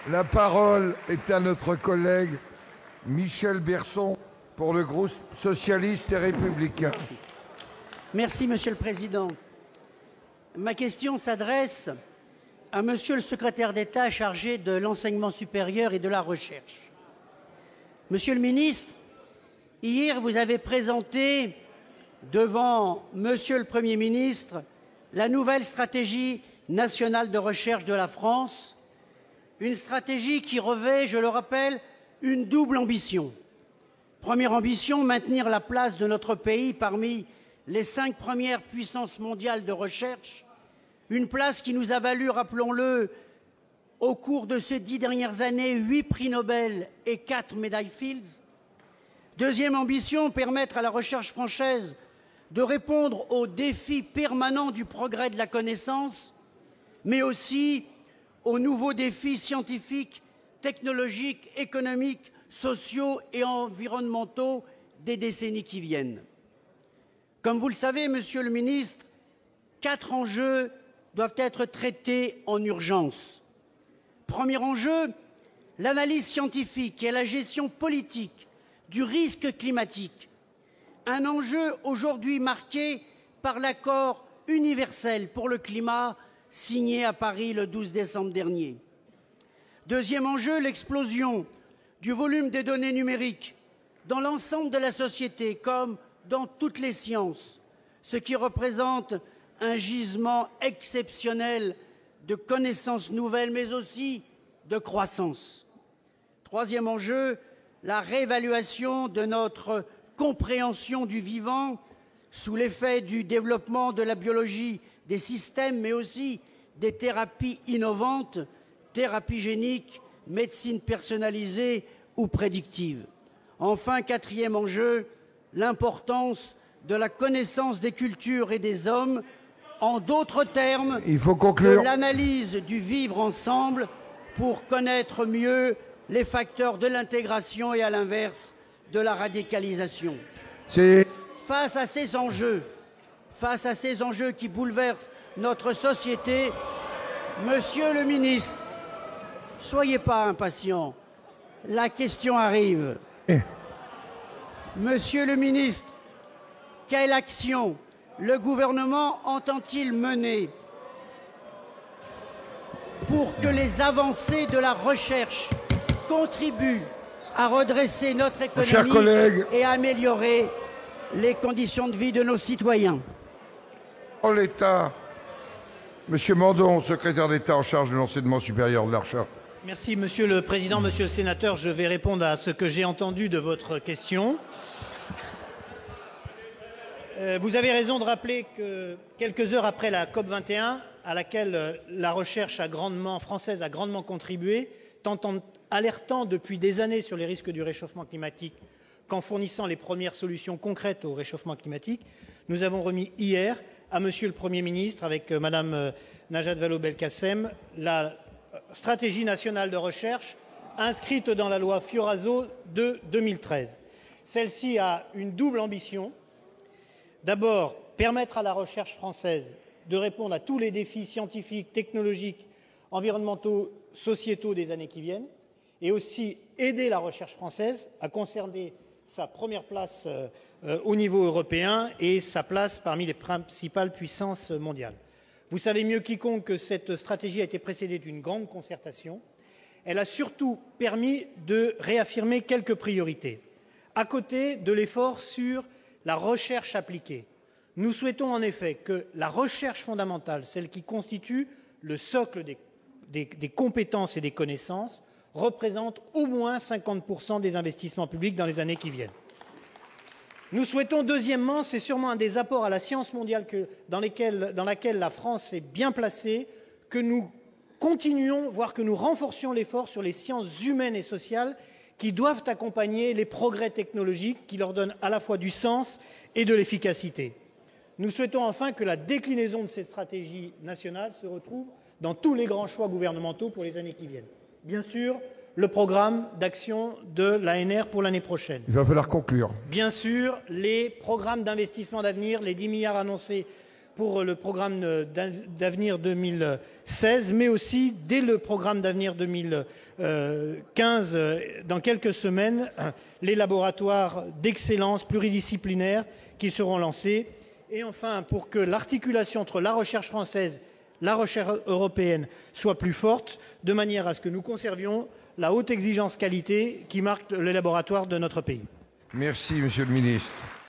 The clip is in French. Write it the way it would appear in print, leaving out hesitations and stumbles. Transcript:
La parole est à notre collègue Michel Berson pour le groupe socialiste et républicain. Merci, Monsieur le Président. Ma question s'adresse à Monsieur le secrétaire d'État chargé de l'enseignement supérieur et de la recherche. Monsieur le ministre, hier vous avez présenté devant Monsieur le Premier ministre la nouvelle stratégie nationale de recherche de la France, une stratégie qui revêt, je le rappelle, une double ambition. Première ambition, maintenir la place de notre pays parmi les 5 premières puissances mondiales de recherche, une place qui nous a valu, rappelons-le, au cours de ces 10 dernières années, 8 prix Nobel et 4 médailles Fields. Deuxième ambition, permettre à la recherche française de répondre aux défis permanents du progrès de la connaissance, mais aussi aux nouveaux défis scientifiques, technologiques, économiques, sociaux et environnementaux des décennies qui viennent. Comme vous le savez, Monsieur le ministre, 4 enjeux doivent être traités en urgence. Premier enjeu, l'analyse scientifique et la gestion politique du risque climatique. Un enjeu aujourd'hui marqué par l'accord universel pour le climat signé à Paris le 12 décembre dernier. Deuxième enjeu, l'explosion du volume des données numériques dans l'ensemble de la société comme dans toutes les sciences, ce qui représente un gisement exceptionnel de connaissances nouvelles, mais aussi de croissance. Troisième enjeu, la réévaluation de notre compréhension du vivant sous l'effet du développement de la biologie des systèmes, mais aussi des thérapies innovantes, thérapie génique, médecine personnalisée ou prédictive. Enfin, quatrième enjeu, l'importance de la connaissance des cultures et des hommes, en d'autres termes, Il faut conclure. de l'analyse du vivre ensemble pour connaître mieux les facteurs de l'intégration et à l'inverse de la radicalisation. Face à ces enjeux qui bouleversent notre société, Monsieur le ministre, soyez pas impatient, la question arrive. Monsieur le ministre, quelle action le gouvernement entend-il mener pour que les avancées de la recherche contribuent à redresser notre économie et à améliorer les conditions de vie de nos citoyens? En l'État, Monsieur Mandon, secrétaire d'État en charge de l'enseignement supérieur de la recherche. Merci, Monsieur le Président. Monsieur le Sénateur, je vais répondre à ce que j'ai entendu de votre question. Vous avez raison de rappeler que quelques heures après la COP21, à laquelle la recherche française a grandement contribué, tant en alertant depuis des années sur les risques du réchauffement climatique qu'en fournissant les premières solutions concrètes au réchauffement climatique, nous avons remis hier à Monsieur le Premier ministre, avec Madame Najat Vallaud-Belkacem, la stratégie nationale de recherche inscrite dans la loi Fioraso de 2013. Celle-ci a une double ambition. D'abord, permettre à la recherche française de répondre à tous les défis scientifiques, technologiques, environnementaux, sociétaux des années qui viennent, et aussi aider la recherche française à conserver sa première place au niveau européen et sa place parmi les principales puissances mondiales. Vous savez mieux quiconque que cette stratégie a été précédée d'une grande concertation. Elle a surtout permis de réaffirmer quelques priorités. À côté de l'effort sur la recherche appliquée, nous souhaitons en effet que la recherche fondamentale, celle qui constitue le socle des compétences et des connaissances, représente au moins 50% des investissements publics dans les années qui viennent. Nous souhaitons, deuxièmement, c'est sûrement un des apports à la science mondiale dans laquelle la France est bien placée, que nous continuions, voire que nous renforcions l'effort sur les sciences humaines et sociales qui doivent accompagner les progrès technologiques qui leur donnent à la fois du sens et de l'efficacité. Nous souhaitons enfin que la déclinaison de cette stratégie nationale se retrouve dans tous les grands choix gouvernementaux pour les années qui viennent. Bien sûr, le programme d'action de l'ANR pour l'année prochaine. Il va falloir conclure. Bien sûr, les programmes d'investissement d'avenir, les 10 milliards annoncés pour le programme d'avenir 2016, mais aussi dès le programme d'avenir 2015, dans quelques semaines, les laboratoires d'excellence pluridisciplinaires qui seront lancés. Et enfin, pour que l'articulation entre la recherche française, la recherche européenne soit plus forte, de manière à ce que nous conservions la haute exigence qualité qui marque les laboratoires de notre pays. Merci, Monsieur le Ministre.